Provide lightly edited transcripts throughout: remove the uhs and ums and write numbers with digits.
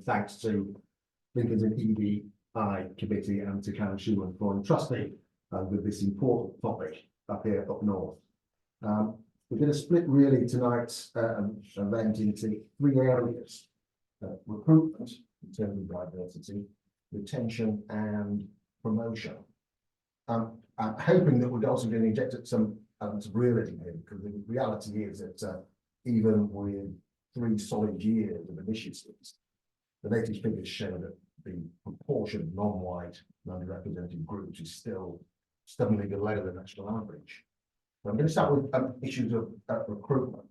thanks to Lincoln's EDI committee and to Karen Schumann for entrusting with this important topic up here up north. We're going to split really tonight's event into three areas: recruitment in terms of diversity, retention, and promotion. I'm hoping that we're also going to inject some realism here, because the reality is that even with 3 solid years of initiatives, the latest figures show that the proportion of non-white and underrepresented groups is still stubbornly below the national average. So I'm going to start with issues of recruitment.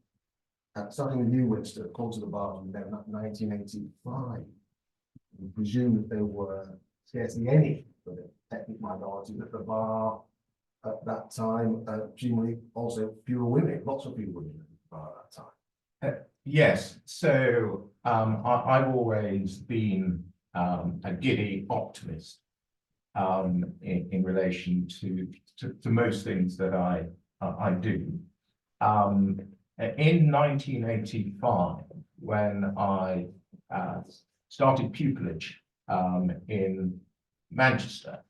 Starting with you, Winston, according to the bar from 1985. We presume that there were scarcely any for the ethnic minorities at the bar at that time. Presumably also fewer women, lots of fewer women at the bar at that time. Yes, so I've always been a giddy optimist in relation to most things that I do. In 1985, when I started pupillage in Manchester,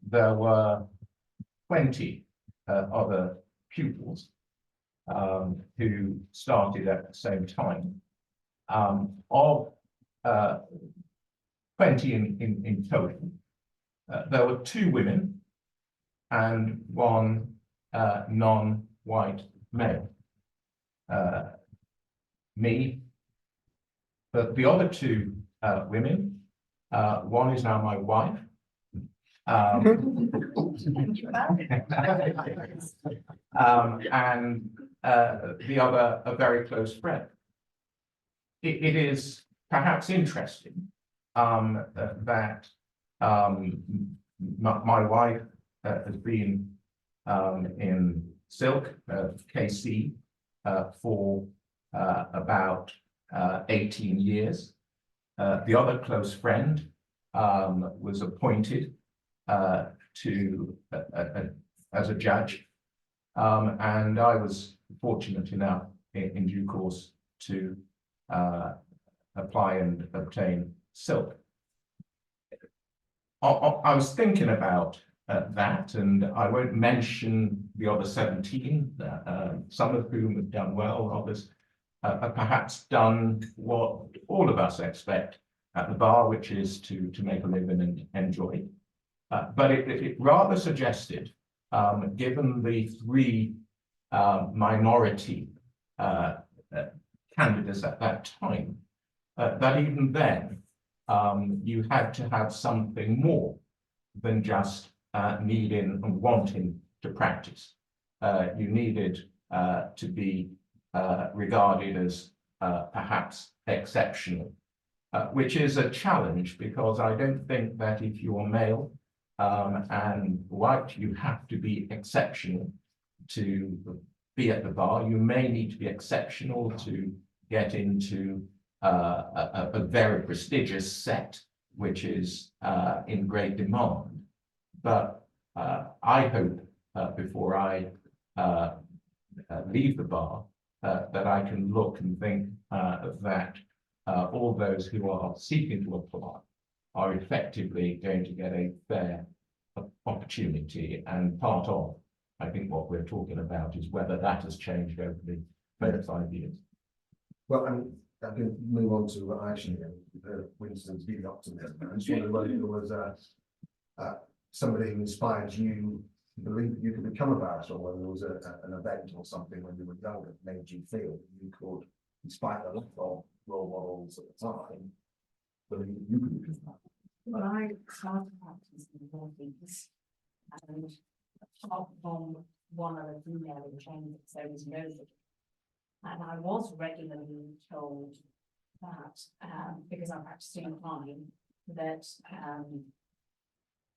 there were 20 other pupils who started at the same time. Of 20 in total, there were 2 women and 1 non-white male. Me, but the other 2 women, one is now my wife. And the other a very close friend. It is perhaps interesting that my wife has been in Silk KC for about 18 years. The other close friend was appointed to as a judge, and I was fortunate enough in due course to apply and obtain Silk. I was thinking about that, and I won't mention the other 17, some of whom have done well, others have perhaps done what all of us expect at the bar, which is to make a living and enjoy. But it rather suggested, given the 3 minority candidates at that time, that even then you had to have something more than just needing and wanting to practice. You needed to be regarded as perhaps exceptional, which is a challenge, because I don't think that if you're male and white, you have to be exceptional to be at the bar. You may need to be exceptional to get into a very prestigious set, which is in great demand. But I hope before I leave the bar that I can look and think that all those who are seeking to apply are effectively going to get a fair opportunity, and part of, I think, what we're talking about is whether that has changed over the 35 years. Well, I can move on to Aisha here, Winston's giddy optimism. I just wondered whether there was somebody who inspired you to believe that you could become a barrister, or whether there was an event or something when you were younger that made you feel that you could, despite the lack of role models at the time, believe that you could become that. Well, I started practice in the 40s, and apart from one other female in training, there was nobody. And I was regularly told that, because I'm practicing online, that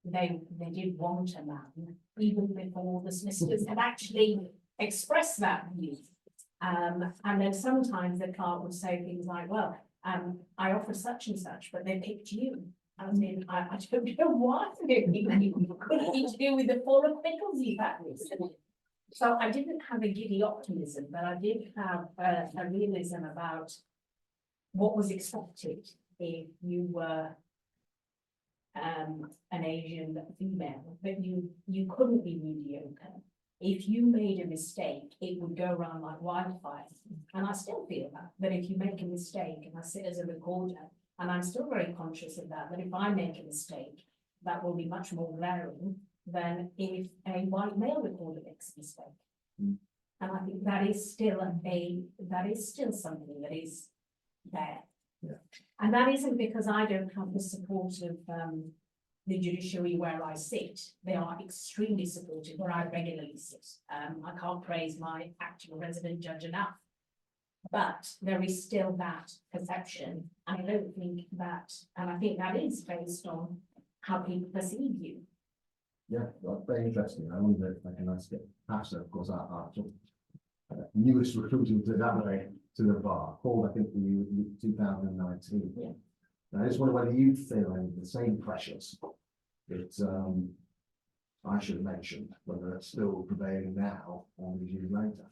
they did want a man, even before the solicitors had actually expressed that view. And then sometimes the clerk would say things like, well, I offer such and such, but they picked you. I mean, I don't know why they picked you. Couldn't be to do with the 4 acquittals you've had recently. So I didn't have a giddy optimism, but I did have a realism about what was expected if you were an Asian female, but you couldn't be mediocre. If you made a mistake, it would go around like wildfire. And I still feel that if you make a mistake, and I sit as a recorder, and I'm still very conscious of that if I make a mistake, that will be much more glaring than if a white male recorder makes a mistake. Mm. And I think that is still something that is there. Yeah. And that isn't because I don't have the support of the judiciary where I sit. They are extremely supportive where I regularly sit. I can't praise my acting resident judge enough. But there is still that perception. And I don't think that, and I think that is based on how people perceive you. Yeah, well, very interesting. I wonder if I can ask it. Hafsah, of course, our newest recruiting to that way to the bar, called I think the 2019. Yeah. And I just wonder whether you feel any of the same pressures that I should mention, whether it's still prevailing now or these years later.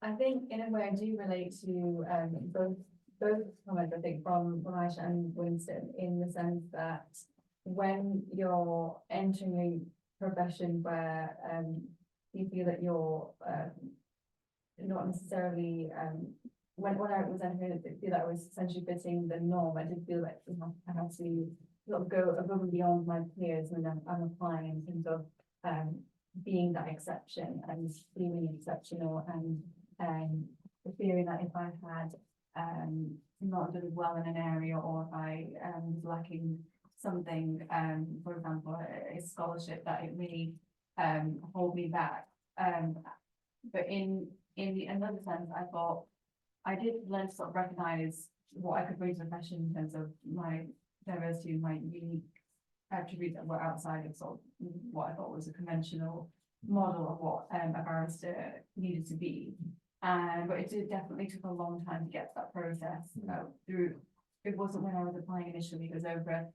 I think in a way I do relate to both comments, I think, from Aisha and Winston, in the sense that when you're entering a profession where you feel that you're not necessarily when I was entering it, I feel that I was essentially fitting the norm. I did feel like I had to sort of go above and beyond my peers when I'm applying, in terms of being that exception and feeling exceptional, and feeling that if I had not done well in an area, or if I was lacking something, for example, a scholarship, that it may hold me back. But in another sense, I thought I did learn to sort of recognize what I could bring to the profession in terms of my diversity and my unique attributes that were outside of sort of what I thought was a conventional model of what a barrister needed to be. But it definitely took a long time to get to that process through. It wasn't when I was applying initially, it was over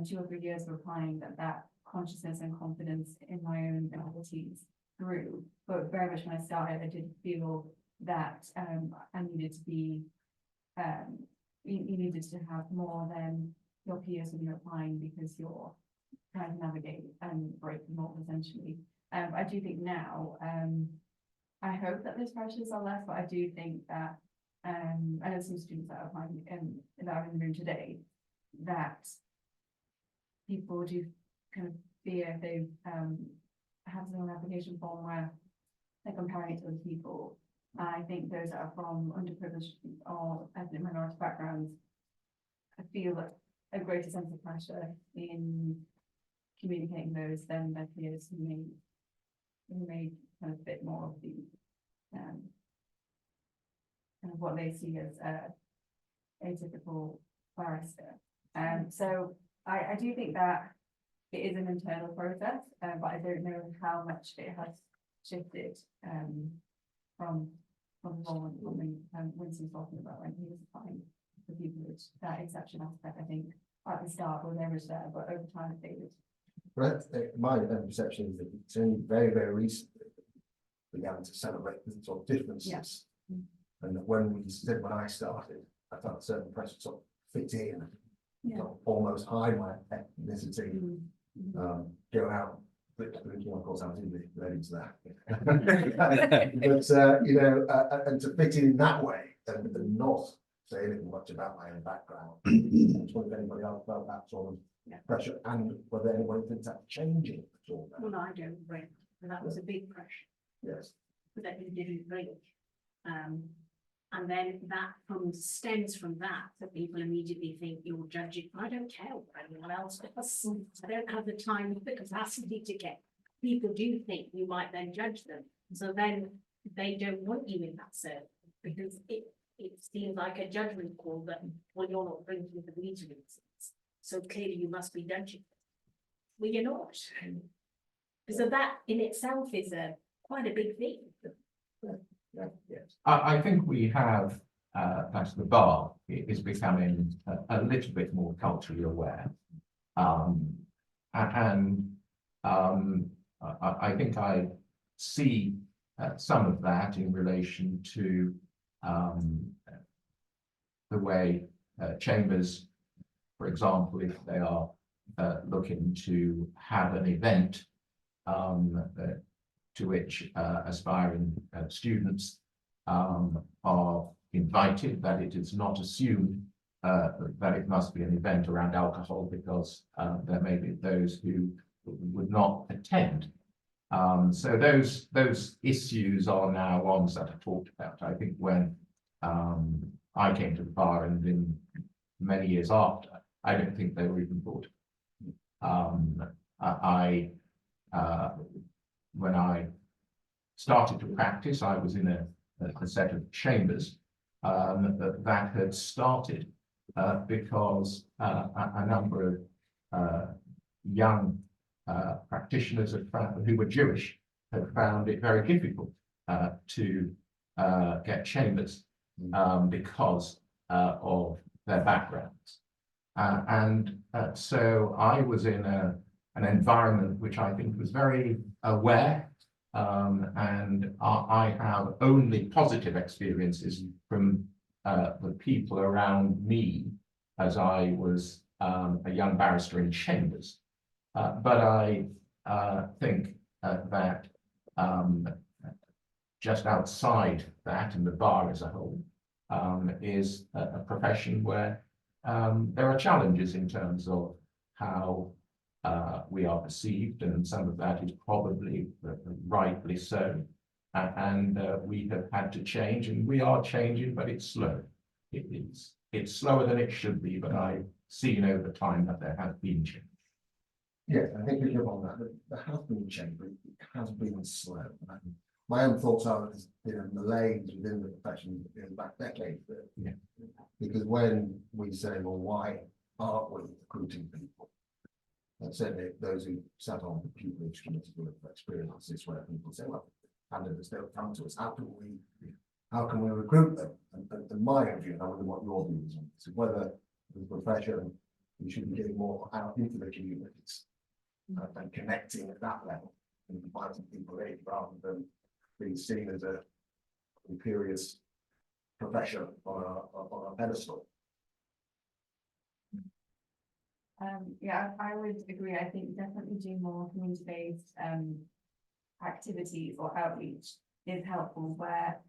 2 or 3 years of applying that consciousness and confidence in my own abilities grew. But very much when I started, I did feel that I needed to be, you needed to have more than your peers when you're applying, because you're trying to navigate and break the mold, essentially. I do think now, I hope that those pressures are less, but I do think that I know some students that are applying that are in the room today, that people do kind of fear if they have an application form where they're comparing it to other people. I think those that are from underprivileged or ethnic minority backgrounds, I feel a greater sense of pressure in communicating those than their peers who may kind of fit more of the kind of what they see as a typical barrister. So I do think that it is an internal process, but I don't know how much it has shifted from when Winston was talking about when he was applying for people with that exception aspect. I think at the start was never there, but over time it faded. But my perception is that it's only very, very recently began to celebrate the sort of differences. Yeah. And that when I started, I felt a certain pressure to sort of fit in, sort of almost hide my ethnicity, go out. But of course, I was ready to that. But you know, and to fit in that way, and not say anything much about my own background. I just wonder if anybody else felt that sort of pressure, and whether anybody thinks that's changing at all. Well, I don't agree. And that was a big pressure. Yes. That you didn't bring. And then that stems from that people immediately think you're judging. I don't care what anyone else does. I don't have the time or the capacity to get. People do think you might then judge them. So then they don't want you in that circle, because it seems like a judgment call that, well, you're not bringing the reasons. So clearly you must be judging. Well, you're not. So that in itself is quite a big thing. Yeah. Yes. I think we have, that's the bar is becoming a little bit more culturally aware. I think I see some of that in relation to the way chambers, for example, if they are looking to have an event to which aspiring students are invited, that it is not assumed that it must be an event around alcohol, because there may be those who would not attend. So those issues are now ones that are talked about. I think when I came to the bar, and in many years after, I don't think they were even thought. When I started to practice, I was in a set of chambers that had started because a number of young practitioners who were Jewish had found it very difficult to get chambers because of their backgrounds. So I was in an environment which I think was very aware, and I have only positive experiences from the people around me as I was a young barrister in chambers. But I think that just outside that, and the bar as a whole, is a profession where there are challenges in terms of how we are perceived, and some of that is probably rightly so. And we have had to change, and we are changing, but it's slow. It's slower than it should be, but I've seen over time that there has been change. Yes, I think we give on that. There has been change, but it has been slow. My own thoughts are that there's been a malaise within the profession in the back decades. Yeah. Because when we say, well, why aren't we recruiting people? And certainly those who sat on the pupillage committee will have experienced this, where people say, well, candidates don't come to us, how can we recruit them? And my view, and I wonder what your view is on this, is whether the profession, we should be getting more out into the communities and connecting at that level and inviting people in, rather than being seen as a imperious profession on a pedestal. Yeah, I would agree. I think definitely do more community-based activities or outreach is helpful, where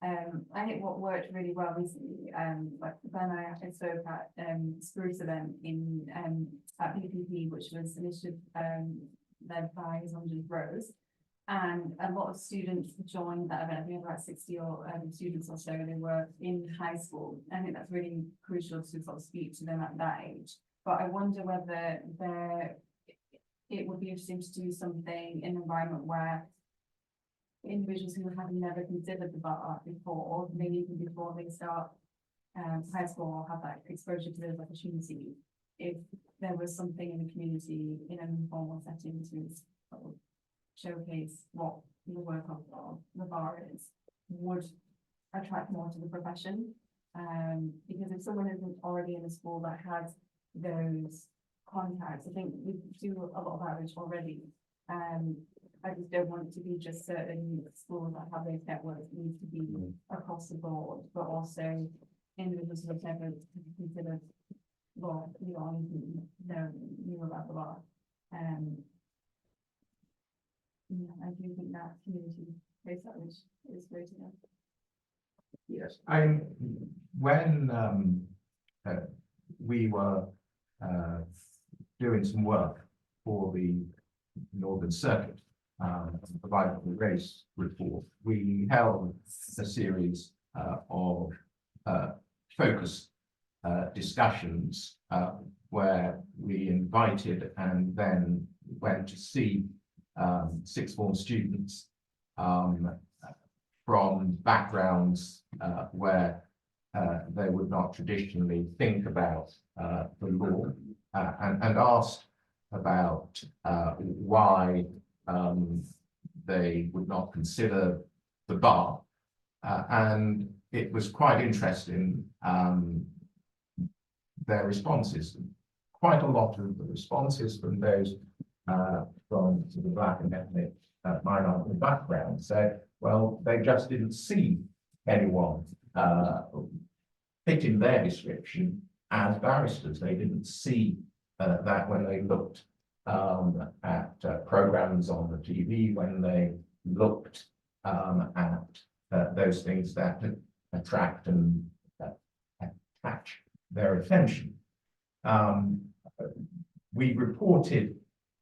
I think what worked really well recently, like when I spoke at Spruce event in at BPP, which was an initiative led by Sonja Rose, and a lot of students joined that event. I think about 60 or students or so. They were in high school. I think that's really crucial to sort of speak to them at that age. But I wonder whether it would be interesting to do something in an environment where individuals who have never considered the bar before, maybe even before they start high school or have that exposure to those opportunities, if there was something in the community in an informal setting to sort of showcase what the work of the bar is, would attract more to the profession. Because if someone isn't already in a school that has those contacts, I think we do a lot of outreach already. I just don't want it to be just certain schools that have those networks. It needs to be across the board, but also individuals who have never considered, well, you know about the law. Yeah, I do think that community-based outreach is great enough. Yes, when we were doing some work for the Northern Circuit, provided the race report, we held a series of focus discussions where we invited and then went to see sixth form students from backgrounds where they would not traditionally think about the law, and asked about why they would not consider the bar. And it was quite interesting, their responses. Quite a lot of the responses from those from the Black and ethnic minority background said, well, they just didn't see anyone fit in their description as barristers. They didn't see that when they looked at programs on the TV, when they looked at those things that attract and attach their attention. We reported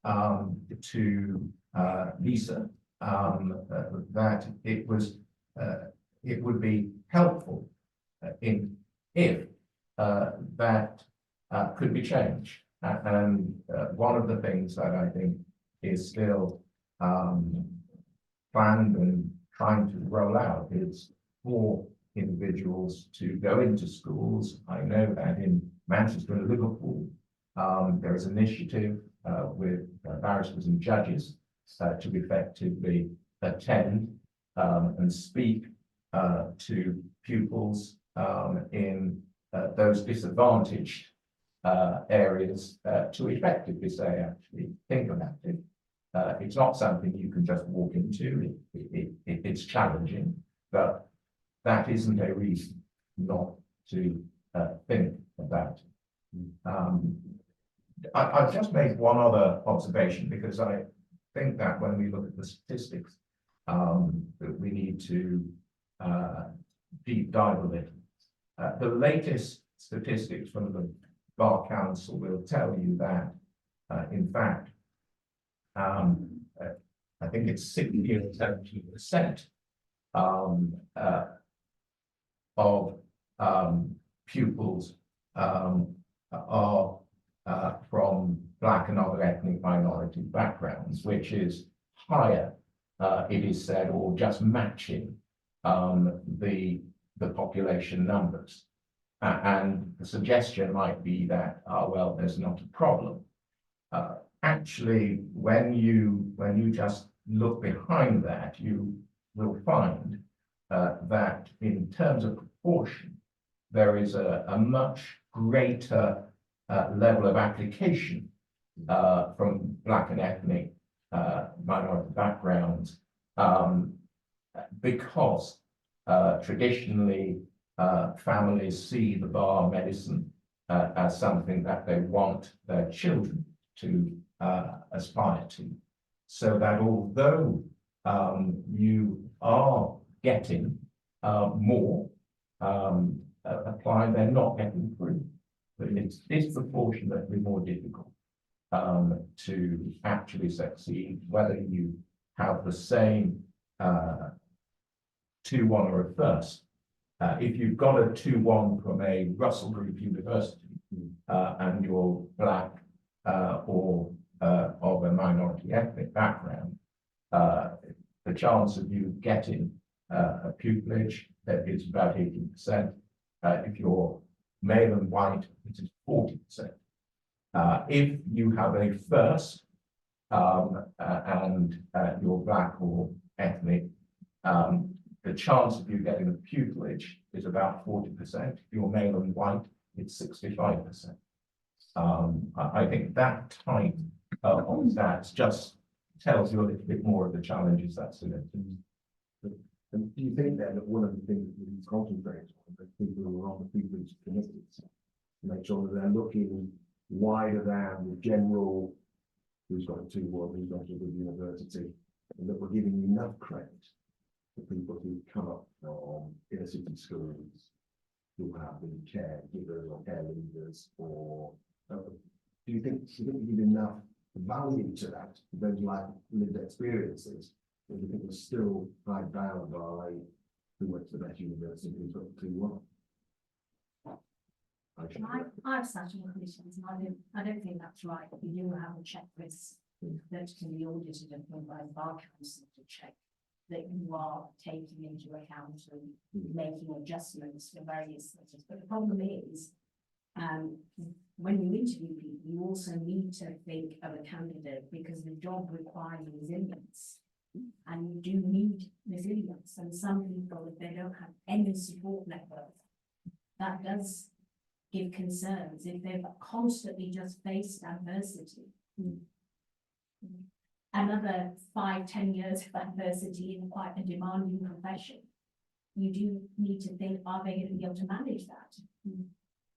to Lisa that it would be helpful if that could be changed. And one of the things that I think is still planned and trying to roll out is for individuals to go into schools. I know that in Manchester and Liverpool, there is an initiative with barristers and judges to effectively attend and speak to pupils in those disadvantaged areas to effectively say, actually, think about it. It's not something you can just walk into. It's challenging, but that isn't a reason not to think about it. I've just made one other observation, because I think that when we look at the statistics, that we need to deep dive a little. The latest statistics from the Bar Council will tell you that, in fact, I think it's 60 or 70% of pupils are from Black and other ethnic minority backgrounds, which is higher, it is said, or just matching the population numbers. And the suggestion might be that, well, there's not a problem. Actually, when you just look behind that, you will find that in terms of proportion, there is a much greater level of application from Black and ethnic minority backgrounds, because traditionally families see the bar medicine as something that they want their children to aspire to. So that although you are getting more applied, they're not getting through. But it's disproportionately more difficult to actually succeed, whether you have the same 2-1 or a first. If you've got a 2-1 from a Russell Group University and you're Black or of a minority ethnic background, the chance of you getting a pupillage is about 18%. If you're male and white, it is 40%. If you have a first and you're Black or ethnic, the chance of you getting a pupillage is about 40%. If you're male and white, it's 65%. I think that type of stats just tells you a little bit more of the challenges that's in it. And do you think then that one of the things that we need to concentrate on, the people who are on the pupillage committees, to make sure that they're looking wider than the general, who's got a 2-1, who's got a good university, and that we're giving enough credit to people who come up from inner city schools, who have been caregivers or care leaders, or do you think we give enough value to that, those like lived experiences, or do you think we're still tied down by who went to the best university, who's got 2-1? I've sat on commissions, and I don't think that's right. You do have a checklist that can be audited and by the Bar Council to check that you are taking into account and making adjustments for various matters. But the problem is, when you interview people, you also need to think of a candidate, because the job requires resilience, and you do need resilience. And some people, if they don't have any support network, that does give concerns if they've constantly just faced adversity. Another 5-10 years of adversity in quite a demanding profession. you do need to think, are they going to be able to manage that?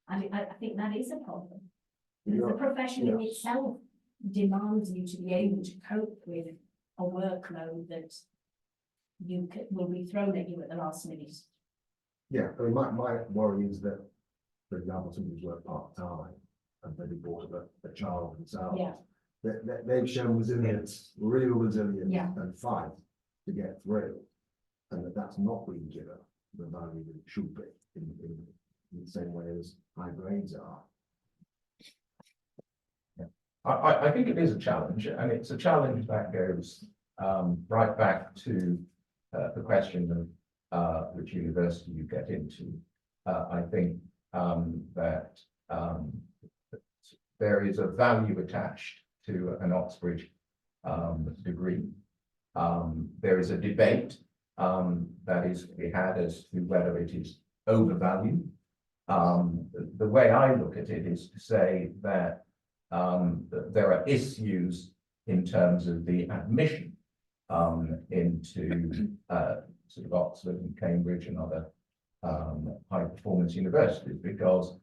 And I think that is a problem. Because the profession in itself demands you to be able to cope with a workload that will be thrown at you at the last minute. Yeah, I mean, my worry is that, for example, somebody's worked part-time and maybe brought up a child themselves. Yeah. They've shown resilience, real resilience Yeah. and fight to get through. And that's not being given the value that it should be in the same way as high grades are. I think it is a challenge, and it's a challenge that goes right back to the question of which university you get into. I think that there is a value attached to an Oxbridge degree. There is a debate that is to be had as to whether it is overvalued. The way I look at it is to say that there are issues in terms of the admission into sort of Oxford and Cambridge and other high performance universities, because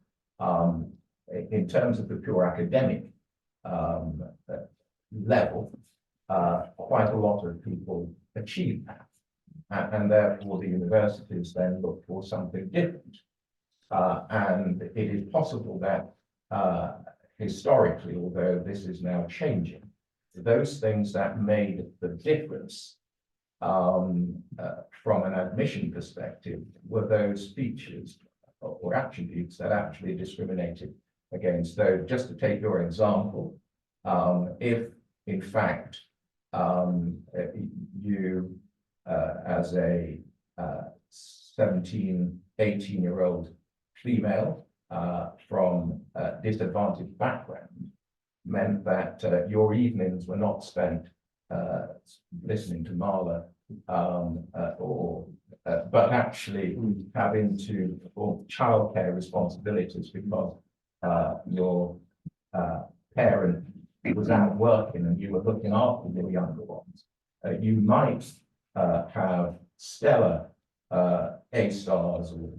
in terms of the pure academic level, quite a lot of people achieve that, and therefore the universities then look for something different. And it is possible that historically, although this is now changing, those things that made the difference from an admission perspective were those features or attributes that actually discriminated against those. Just to take your example, if in fact you as a 17, 18-year-old female from a disadvantaged background meant that your evenings were not spent listening to Marla but actually having to perform childcare responsibilities because your parent was out working and you were looking after your younger ones. You might have stellar A stars or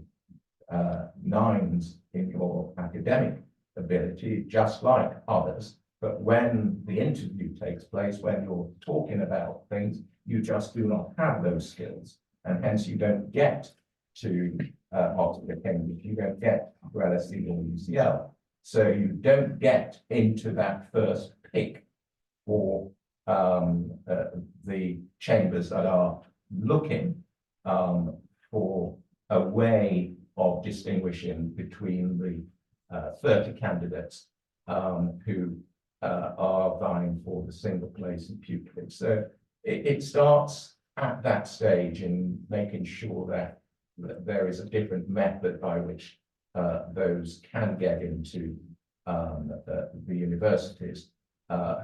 9s in your academic ability, just like others. But when the interview takes place, when you're talking about things, you just do not have those skills. And hence you don't get to Oxford, Cambridge, you don't get to LSE or UCL. So you don't get into that first pick for the chambers that are looking for a way of distinguishing between the 30 candidates who are vying for the single place in pupillage. So it starts at that stage in making sure that there is a different method by which those can get into the universities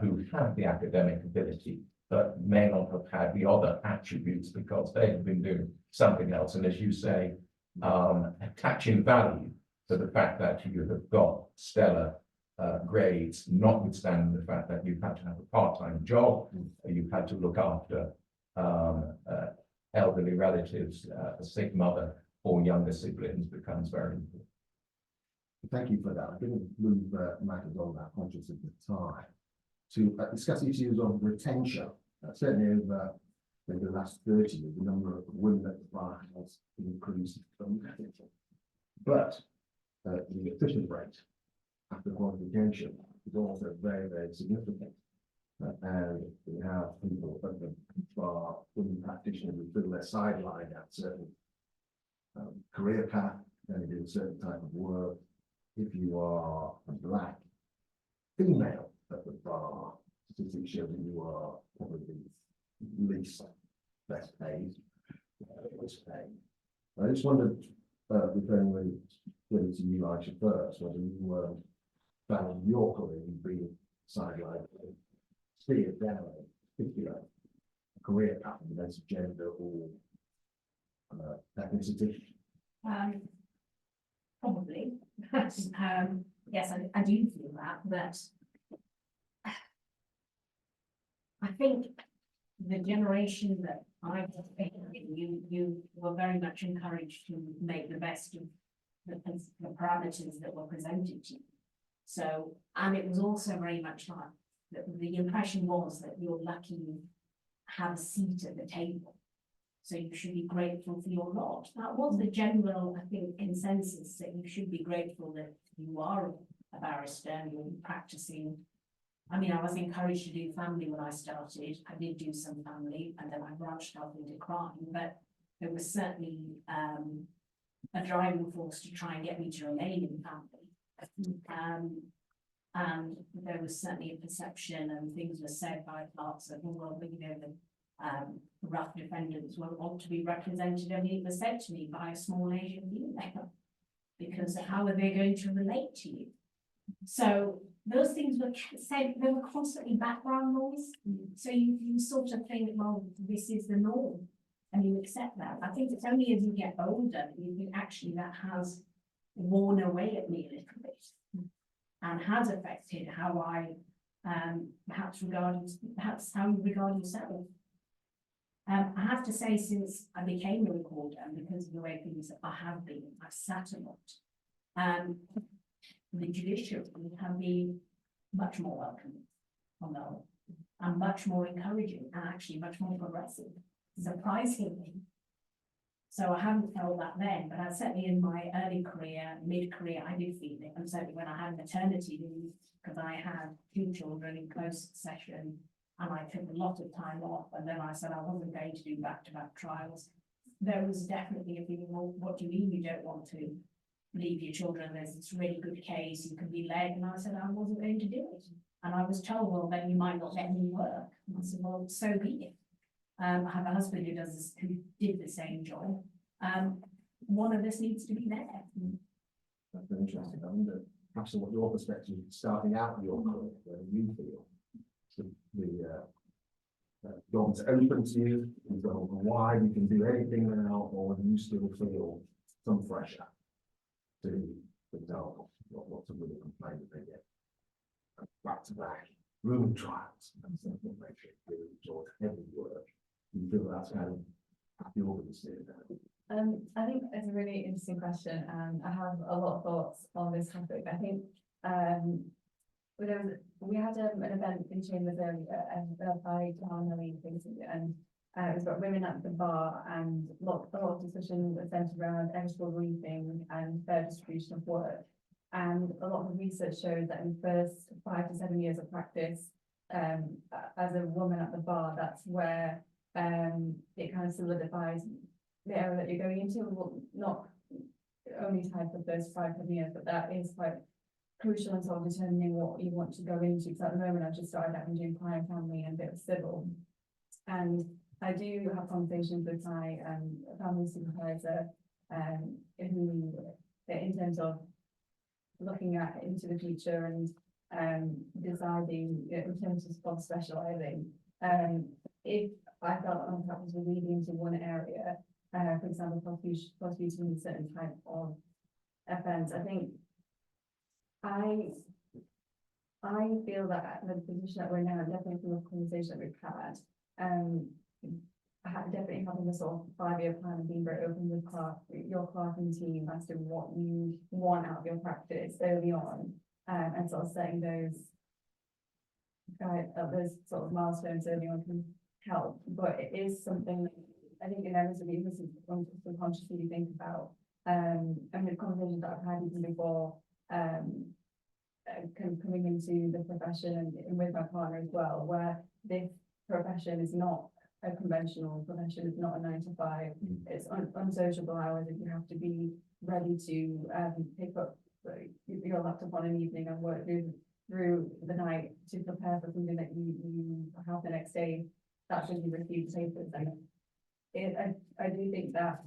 who have the academic ability, but may not have had the other attributes because they have been doing something else. And as you say, attaching value to the fact that you have got stellar grades, notwithstanding the fact that you've had to have a part-time job, you've had to look after elderly relatives, a sick mother or younger siblings, becomes very important. Thank you for that. I'm going to move matters on that, conscious of the time, to discuss issues of retention. Certainly over the last 30 years, the number of women at the bar has increased dramatically. But the attrition rate after qualification is also very, very significant. And we have people at the bar, women practitioners who feel they're sidelined at certain career path, and do a certain type of work. If you are a black female at the bar, statistics show that you are probably least best paid, worst paid. I just wondered, referring really to you, Aisha, first, whether you found your career being sidelined, steered down a particular career path, whether it's gender or ethnicity. Probably. Yes, I do feel that I think the generation that I think you were very much encouraged to make the best of the parameters that were presented to you. So, and it was also very much like, the impression was that you're lucky you have a seat at the table. So you should be grateful for your lot. That was the general, I think, consensus, that you should be grateful that you are a barrister and you're practicing. I mean, I was encouraged to do family when I started. I did do some family and then I branched off into crime, but there was certainly a driving force to try and get me to remain in family. And there was certainly a perception, and things were said by parts of, well, you know, the rough defendants will want to be represented. I mean, it was said to me by a small Asian female, because how are they going to relate to you? So those things were said, they were constantly background noise. So you sort of think, well, this is the norm, and you accept that. I think it's only as you get older, you think actually that has worn away at me a little bit, and has affected how I perhaps how you regard yourself. I have to say, since I became a recorder, and because of the way things I have been, I've sat a lot. The judiciary can be much more welcoming on the whole, and much more encouraging, and actually much more progressive, surprisingly. So I haven't felt that then, but I certainly in my early career, mid-career, I did feel it. And certainly when I had maternity leave, because I had 2 children in close succession, and I took a lot of time off, and then I said I wasn't going to do back-to-back trials. There was definitely a feeling, well, what do you mean you don't want to leave your children? There's this really good case, you can be led. And I said I wasn't going to do it. And I was told, well, then you might not get any work. And I said, well, so be it. I have a husband who did the same job. One of us needs to be there. That's very interesting. I wonder, perhaps what your perspective starting out in your career, where you feel the job's open to you, you don't know why you can do anything now, or whether you still feel some pressure to, for example, lots of women complain that they get back to back room trials and stuff that makes it really sort of heavy work. You feel that's kind of happy organized. I think it's a really interesting question, and I have a lot of thoughts on this topic. I think we had an event in Chambers earlier, and by things, and it was about women at the bar, and a lot of discussion was centered around equitable briefing and fair distribution of work. And a lot of research shows that in the first 5 to 7 years of practice, as a woman at the bar, that's where it kind of solidifies the area that you're going into. Well, not only tied for the first 5 to 7 years, but that is quite crucial in sort of determining what you want to go into. Because at the moment, I've just started out and doing crime, family, and a bit of civil. And I do have conversations with my family supervisor, who, in terms of looking into the future and deciding in terms of specialising. If I felt on practice was leading into one area, for example, prosecuting a certain type of offence, I think I feel that the position that we're now, definitely from the conversation that we've had, definitely having a sort of 5-year plan and being very open with your clerking team as to what you want out of your practice early on, and sort of setting those sort of milestones early on can help. But it is something I think inevitably this is subconsciously you think about, and the conversations that I've had even before coming into the profession and with my partner as well, where this profession is not a conventional profession, it's not a 9 to 5, it's unsociable hours, and you have to be ready to pick up your laptop on an evening and work through the night to prepare for something that you have the next day. That's when you receive papers. And I do think that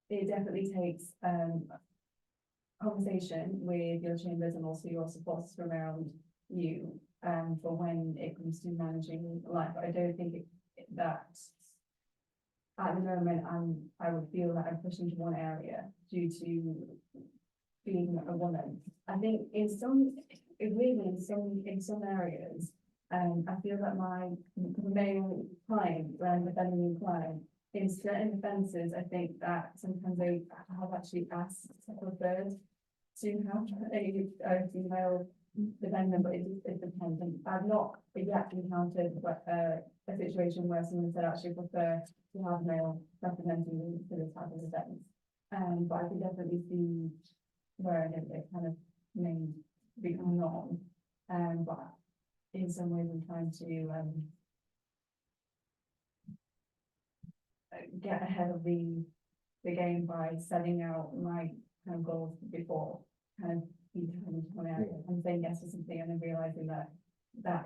it definitely takes conversation with your chambers and also your support system around you for when it comes to managing life. I don't think that at the moment I would feel that I'm pushing into one area due to being a woman. I think in some areas I feel that my male client, when defending a client, in certain offences, I think that sometimes they have actually asked preferred to have a female defendant, but it depends. And I've not yet encountered a situation where someone said actually prefer to have male representing them for this type of defence. But I can definitely see where it kind of may become norm. But in some ways I'm trying to get ahead of the game by setting out my kind of goals before kind of coming out and saying yes to something and then realizing that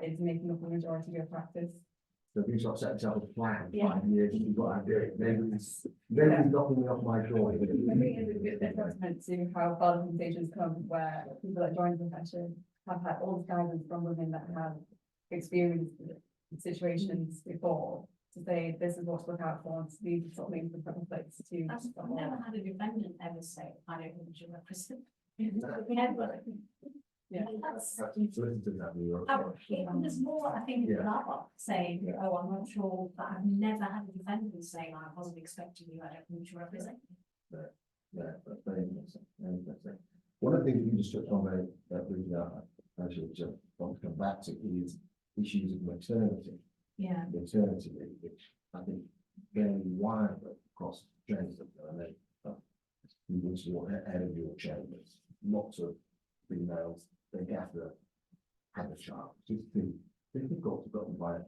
is making up the majority of your practice. So if you sort of set yourself a plan, Yeah. 5 years, you've got to do it, maybe it's knocking me off my shore. I think it's a good testament to how far the conversations come where people that join the profession have had all this guidance from women that have experienced situations before to say this is what to look out for, these are sort of things that conflicts to. I've never had a defendant ever say, I don't think you represent. Never. Yeah. That's, Solicited that we were. there's more, I think, Yeah. than that saying, oh, I'm not sure, but I've never had a defendant saying, I wasn't expecting you, I don't think you represent. Yeah, that's very interesting. Very interesting. One of the things you just touched on very briefly, I should just want to come back to is issues of maternity. Yeah. Maternity leave, which I think very widely across genders. I know you was your head of your chambers, lots of females, they gather, have a child. It's just too difficult to go and buy it.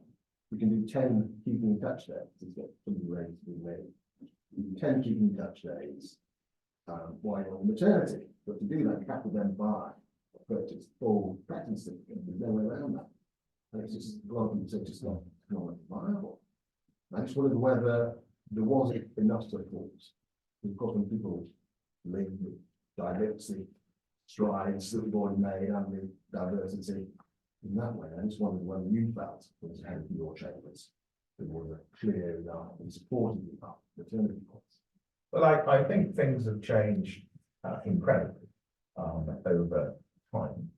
We can do 10 keeping in touch days, to get something ready to be made. We do 10 keeping in touch days while you're on maternity. But to do that, you have to then buy or purchase full pregnancy. There's no way around that. And it's just, a lot of people say it's just not viable. I just wondered whether there was enough support. We've got some people live with diversity strides that we've already made and with diversity in that way. I just wondered whether you felt, as head of your chambers, that were clear enough and supportive enough maternity policy. Well, I think things have changed incredibly over time.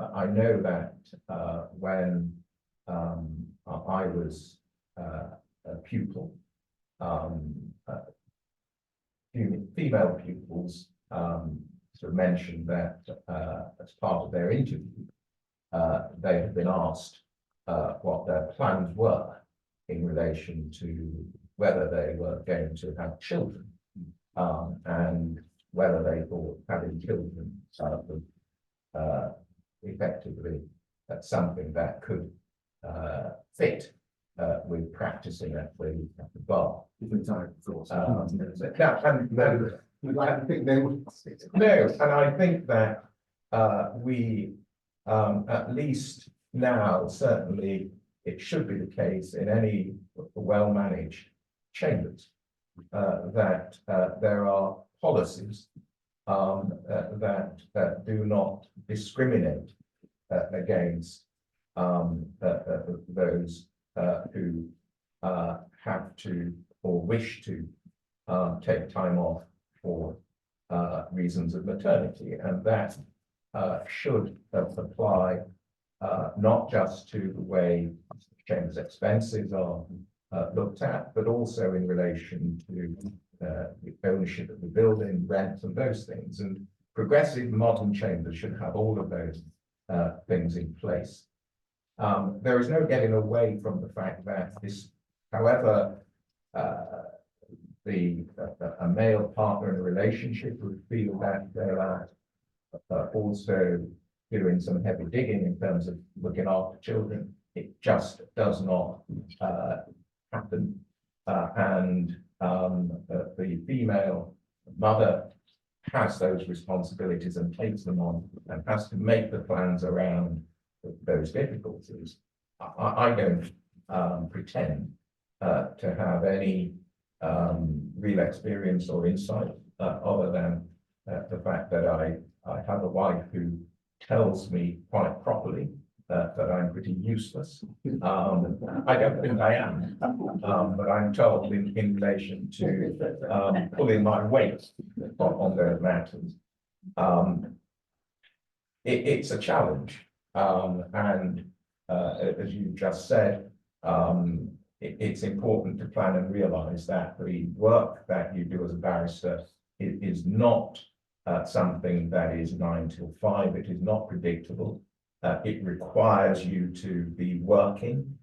I know that when I was a pupil, female pupils sort of mentioned that as part of their interview, they had been asked what their plans were in relation to whether they were going to have children and whether they thought having children was effectively something that could fit with practicing at the bar. Different time, of course. We'd like to think they would. No, and I think that we, at least now, certainly it should be the case in any well-managed chambers, that there are policies that do not discriminate against those who have to or wish to take time off for reasons of maternity, and that should apply not just to the way chambers' expenses are looked at, but also in relation to the ownership of the building, rent, and those things. And progressive modern chambers should have all of those things in place. There is no getting away from the fact that this, however, a male partner in a relationship would feel that they are also doing some heavy digging in terms of looking after children. It just does not happen. And the female mother has those responsibilities and takes them on and has to make the plans around those difficulties. I don't pretend to have any real experience or insight other than the fact that I have a wife who tells me quite properly that I'm pretty useless. I don't think I am, but I'm told in relation to pulling my weight on those matters. It's a challenge And as you just said, it's important to plan and realise that the work that you do as a barrister is not something that is 9 till 5. It is not predictable. It requires you to be working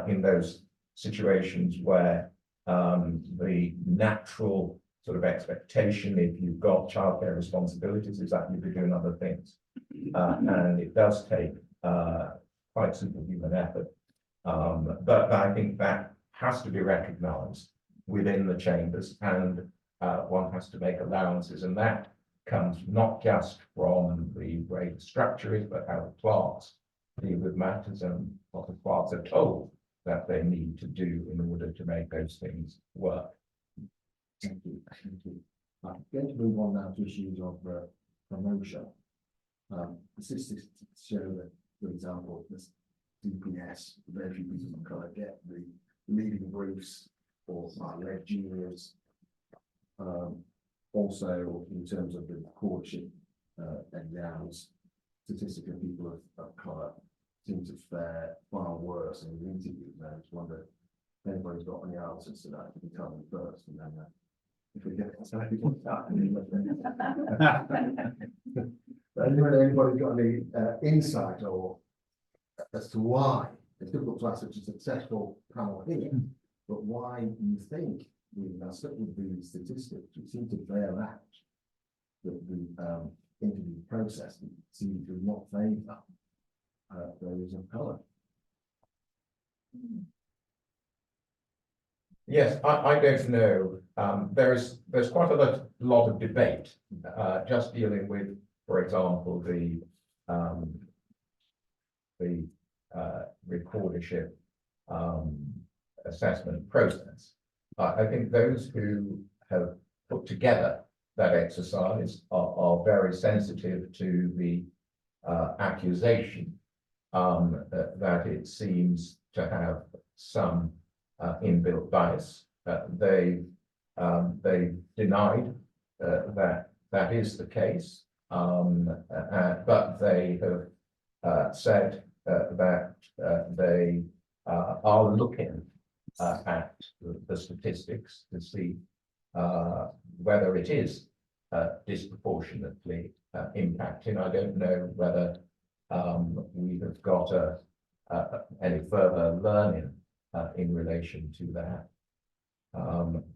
in those situations where the natural sort of expectation, if you've got childcare responsibilities, is that you'll be doing other things. And it does take quite superhuman effort. But I think that has to be recognised within the chambers, and one has to make allowances, and that comes not just from the way the structure is, but how the clerks deal with matters and what the clerks are told that they need to do in order to make those things work. Thank you. Thank you. I'm going to move on now to issues of promotion. The statistics show that, for example, this DPS, very few people of colour get the leading briefs or are led juniors. Also, in terms of the courtship exams, statistically, people of colour seem to fare far worse in the interviews. I just wonder if anybody's got any answers to that. You can tell me first, and then if we get it, so anybody's got any insight or as to why it's difficult to ask such a successful panel here, but why you think we are stuck with the statistics which seem to bear out that the interview process seems to not favour those of colour. Yes, I don't know. There's quite a lot of debate just dealing with, for example, the recordership assessment process. I think those who have put together that exercise are very sensitive to the accusation that it seems to have some inbuilt bias. They denied that is the case, but they have said that they are looking at the statistics to see whether it is disproportionately impacting. I don't know whether we have got any further learning in relation to that.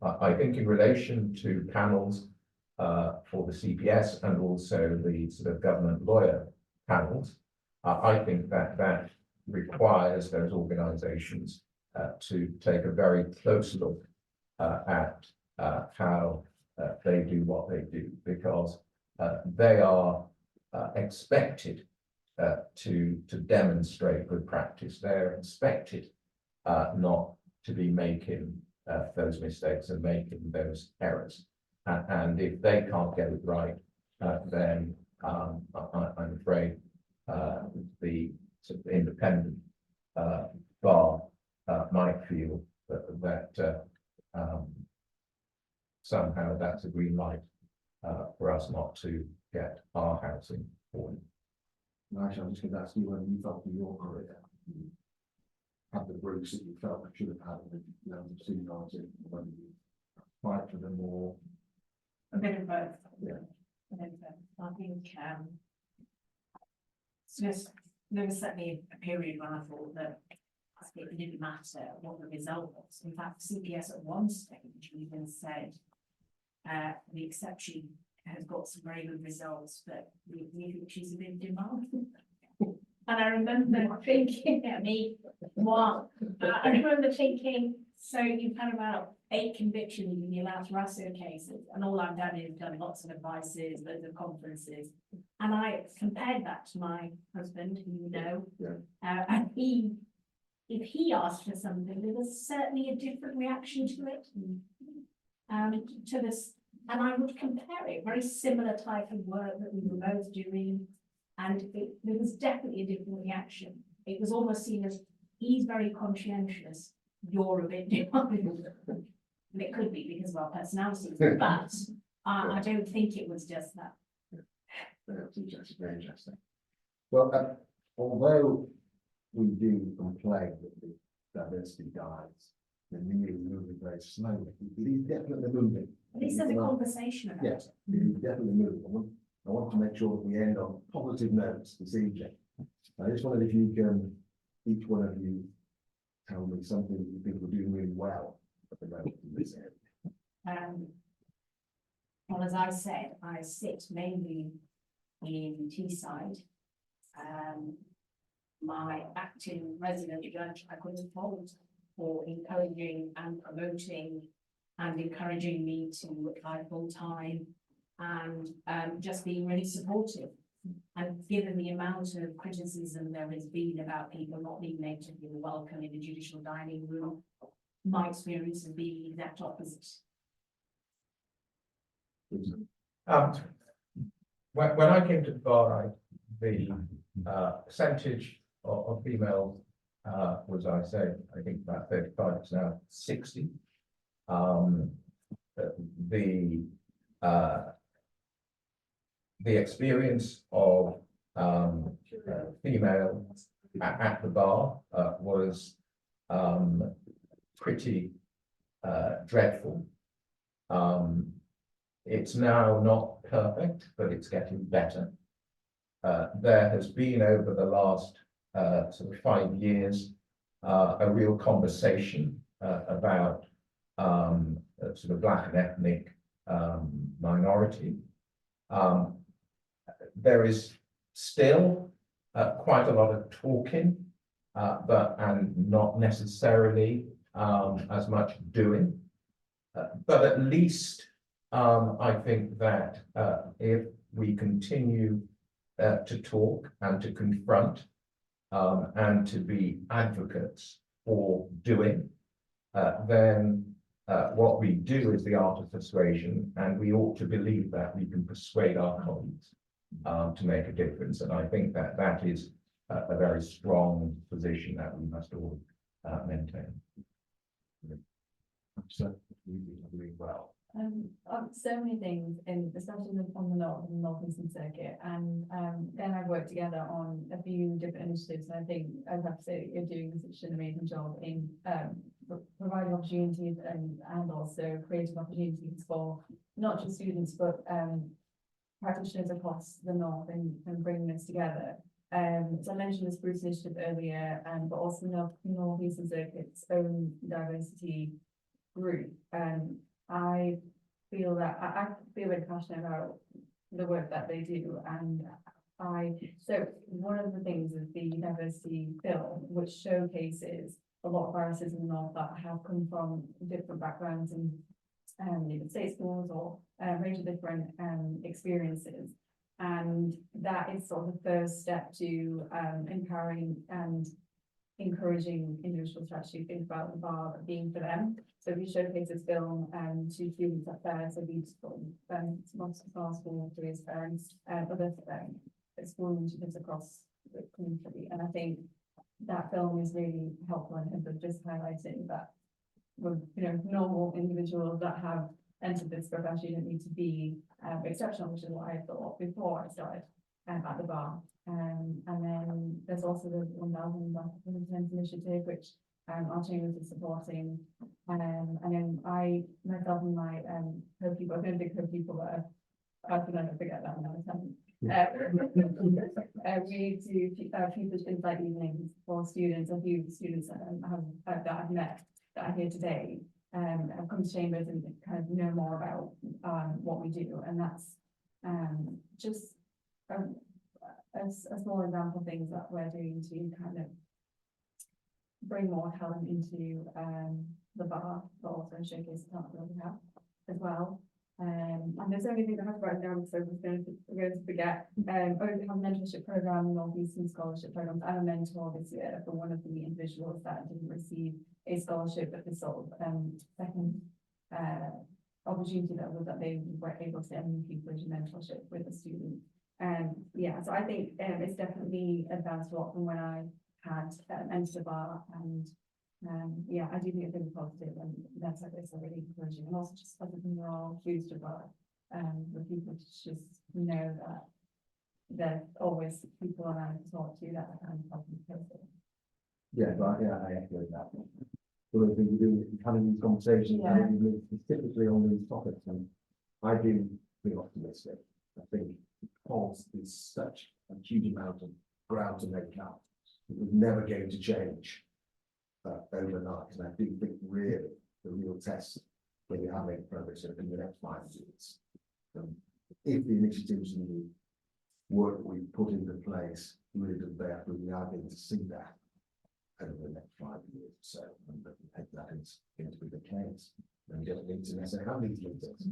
I think in relation to panels for the CPS and also the sort of government lawyer panels, I think that requires those organisations to take a very close look at how they do what they do, because they are expected to demonstrate good practice. They're expected not to be making those mistakes and making those errors. And if they can't get it right, then I'm afraid the sort of independent bar might feel that somehow that's a green light for us not to get our housing forward. Aisha, I'm just going to ask you whether you felt in your career you had the briefs that you felt you should have had with seniority, whether you fight for them or A bit of both. Yeah. A bit of both. I think there was certainly a period when I thought that it didn't matter what the result was. In fact, CPS at one stage even said the exception has got some very good results, but we think she's a bit demanding. And I remember thinking, I remember thinking, so you've had about 8 convictions in your last RASO cases, and all I've done is done lots of advices, loads of conferences. And I compared that to my husband, who you know, and if he asked for something, there was certainly a different reaction to it. To this, and I would compare it, very similar type of work that we were both doing, and there was definitely a different reaction. It was almost seen as, he's very conscientious, you're a bit demanding. And it could be because of our personalities, but I don't think it was just that. That's interesting, very interesting. Well, although we do complain that the diversity dies, the news is moving very slowly. It is definitely moving. At least there's a conversation about Yes, it. it is definitely moving. I want to make sure that we end on positive notes this evening. I just wondered if you can, each one of you, tell me something that you think we're doing really well at the moment in this area. Well, as I said, I sit mainly in Teesside. My acting resident judge, I couldn't fault for encouraging and promoting and encouraging me to apply full time and just being really supportive. And given the amount of criticism there has been about people not being able to feel welcome in the judicial dining room, my experience has been the exact opposite. When I came to the bar, the percentage of females was, I think about 35, it's now 60. The experience of female at the bar was pretty dreadful. It's now not perfect, but it's getting better. There has been over the last sort of 5 years a real conversation about sort of Black and ethnic minority. There is still quite a lot of talking, and not necessarily as much doing. But at least I think that if we continue to talk and to confront and to be advocates for doing, then what we do is the art of persuasion, and we ought to believe that we can persuade our colleagues to make a difference. And I think that that is a very strong position that we must all maintain. So we do really well. So many things, especially on the Northeastern circuit, and then I've worked together on a few different initiatives, and I think I have to say you're doing such an amazing job in providing opportunities and also creating opportunities for not just students but practitioners across the north and bringing this together. So I mentioned the Spruce Initiative earlier, but also Northeastern Circuit's own diversity group. I feel that I feel very passionate about the work that they do, and so one of the things is the diversity film, which showcases a lot of barristers in the north that have come from different backgrounds and even state schools or a range of different experiences, and that is sort of the first step to empowering and encouraging individuals to actually think about the bar being for them. So we showcase this film to students at there, so we bar school to his parents, other school initiatives across the country, and I think that film is really helpful in terms of just highlighting that we're, normal individuals that have entered this profession don't need to be exceptional, which is what I thought before I started at the bar. And then there's also the 1,000 initiative, which our chambers is supporting. And then I myself and my co-people, I'm going to be co-people that I can never forget that now. We do People's Insight Evenings for students. A few students that I've met that are here today have come to chambers and kind of know more about what we do, and that's just a small example of things that we're doing to kind of bring more talent into the bar, but also showcase the talent that we have as well. And there's so many things I have to write down, so we're going to forget. We have a mentorship program, Northeastern Scholarship Programs. I'm a mentor this year for one of the individuals that didn't receive a scholarship at the sort of second opportunity that they were able to get a pupillage mentorship with a student. Yeah, so I think it's definitely advanced a lot from when I had entered the bar, and yeah, I do think it's really positive, and that's like it's really encouraging, and also just as a general huge about for people to just know that there's always people around to talk to that kind of person. Yeah, but yeah, I echo that. But I think we do, having these conversations, Yeah. and we specifically on these topics, and I do feel optimistic. I think because there's such a huge amount of ground to make up, it was never going to change overnight. And I do think really the real test when you're having progress in the next 5 years, if the initiatives and the work we put into place really does bear fruit, we are going to see that over the next 5 years or so, and I think that is going to be the case. And we don't need to necessarily have these meetings.